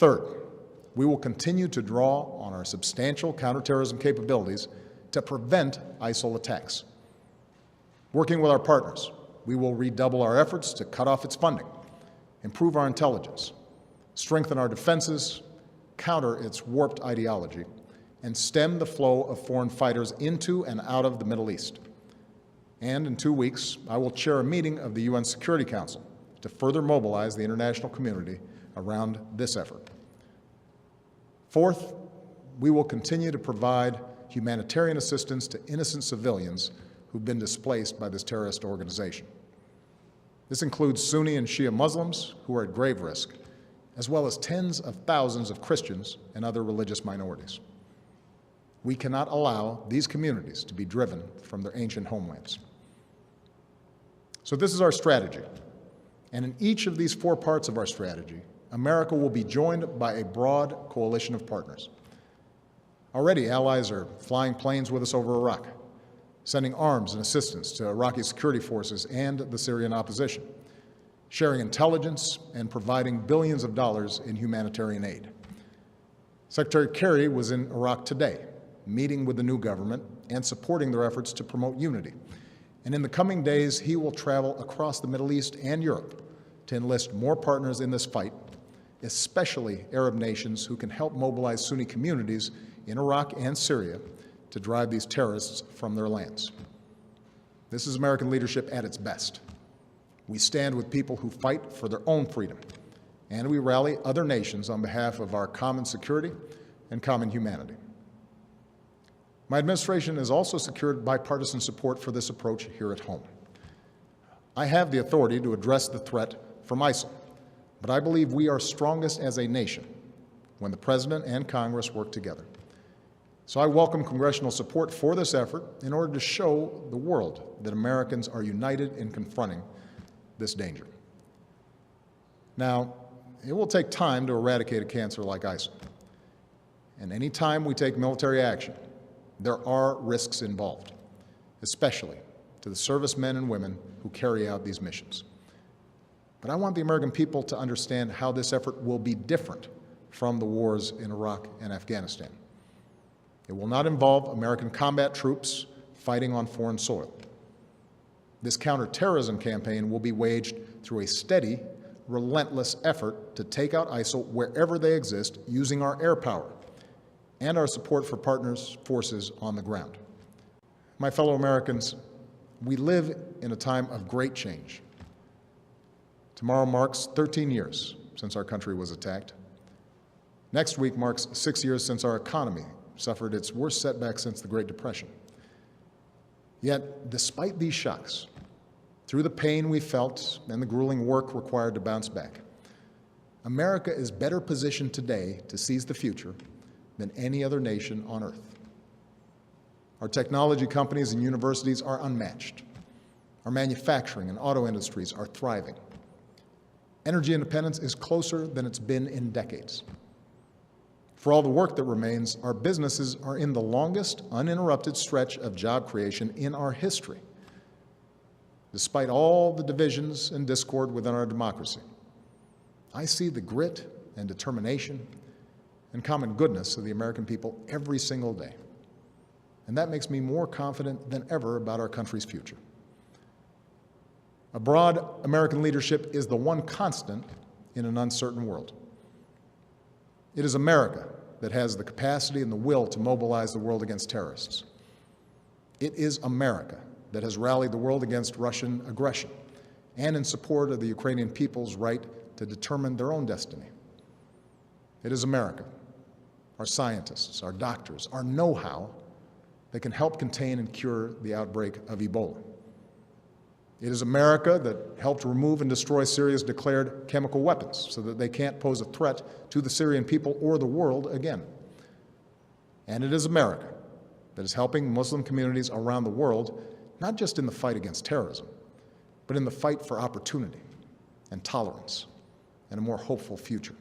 Third, we will continue to draw on our substantial counterterrorism capabilities to prevent ISIL attacks. Working with our partners, we will redouble our efforts to cut off its funding, improve our intelligence, strengthen our defenses, counter its warped ideology, and stem the flow of foreign fighters into and out of the Middle East. And in 2 weeks, I will chair a meeting of the UN Security Council to further mobilize the international community around this effort. Fourth, we will continue to provide humanitarian assistance to innocent civilians who've been displaced by this terrorist organization. This includes Sunni and Shia Muslims who are at grave risk, as well as tens of thousands of Christians and other religious minorities. We cannot allow these communities to be driven from their ancient homelands. So this is our strategy. And in each of these 4 parts of our strategy, America will be joined by a broad coalition of partners. Already, allies are flying planes with us over Iraq, sending arms and assistance to Iraqi security forces and the Syrian opposition, sharing intelligence and providing billions of dollars in humanitarian aid. Secretary Kerry was in Iraq today, meeting with the new government and supporting their efforts to promote unity. And in the coming days, he will travel across the Middle East and Europe to enlist more partners in this fight, especially Arab nations who can help mobilize Sunni communities in Iraq and Syria to drive these terrorists from their lands. This is American leadership at its best. We stand with people who fight for their own freedom, and we rally other nations on behalf of our common security and common humanity. My administration has also secured bipartisan support for this approach here at home. I have the authority to address the threat from ISIL, but I believe we are strongest as a nation when the President and Congress work together. So I welcome congressional support for this effort in order to show the world that Americans are united in confronting this danger. Now, it will take time to eradicate a cancer like ISIL. And any time we take military action, there are risks involved, especially to the servicemen and women who carry out these missions. But I want the American people to understand how this effort will be different from the wars in Iraq and Afghanistan. It will not involve American combat troops fighting on foreign soil. This counterterrorism campaign will be waged through a steady, relentless effort to take out ISIL wherever they exist using our air power and our support for partners' forces on the ground. My fellow Americans, we live in a time of great change. Tomorrow marks 13 years since our country was attacked. Next week marks 6 years since our economy suffered its worst setback since the Great Depression. Yet, despite these shocks, through the pain we felt and the grueling work required to bounce back, America is better positioned today to seize the future than any other nation on earth. Our technology companies and universities are unmatched. Our manufacturing and auto industries are thriving. Energy independence is closer than it's been in decades. For all the work that remains, our businesses are in the longest uninterrupted stretch of job creation in our history, despite all the divisions and discord within our democracy. I see the grit and determination and common goodness of the American people every single day. And that makes me more confident than ever about our country's future. A broad American leadership is the one constant in an uncertain world. It is America that has the capacity and the will to mobilize the world against terrorists. It is America that has rallied the world against Russian aggression and in support of the Ukrainian people's right to determine their own destiny. It is America, our scientists, our doctors, our know-how that can help contain and cure the outbreak of Ebola. It is America that helped remove and destroy Syria's declared chemical weapons so that they can't pose a threat to the Syrian people or the world again. And it is America that is helping Muslim communities around the world, not just in the fight against terrorism, but in the fight for opportunity and tolerance and a more hopeful future.